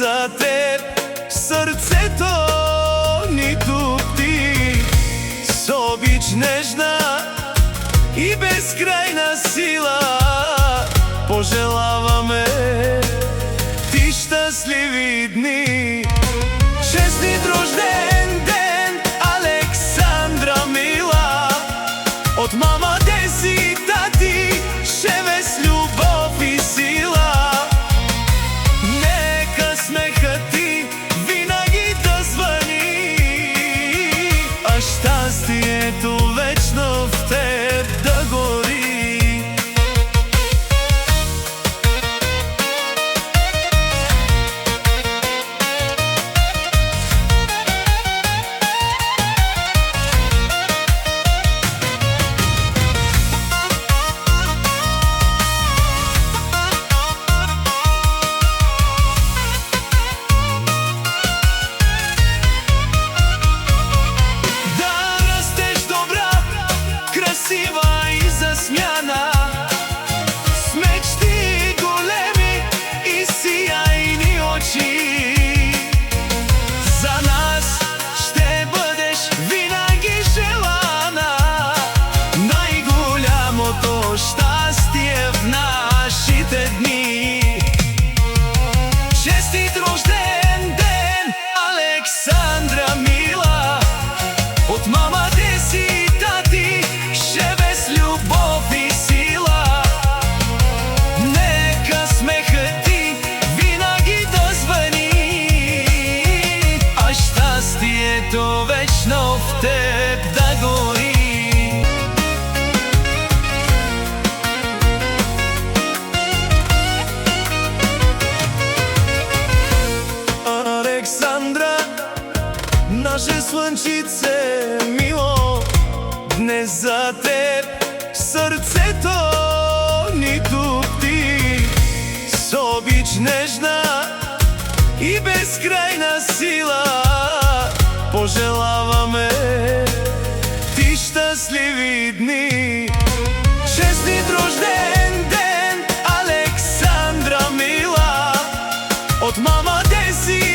за теб сърцето ни тупти с обич нежна и безкрайна сила. Пожелаваме ти щастливи дни. Честит рожден ден, Александра мила, от мама, Деси, тати, шеве с любов и сила. Нека смехът ти винаги да звъни, а щастието вечно в теб да гори. Красива и засмяна, с мечти големи и сияйни очи. За нас ще бъдеш винаги желана, най-голямото щастие в нашите дни. Честит рожден ден, Александра мила, от мама, Деси, тати, шеве с любов и сила. Нека смехът ти винаги да звъни, а щастието вечно в теб да гори. Александра, наше слънчице мило, днес за теб сърцето ни тупти с обич нежна и безкрайна сила. Пожелаваме ти щастливи дни. Честит рожден ден, Александра мила, от мама, Деси,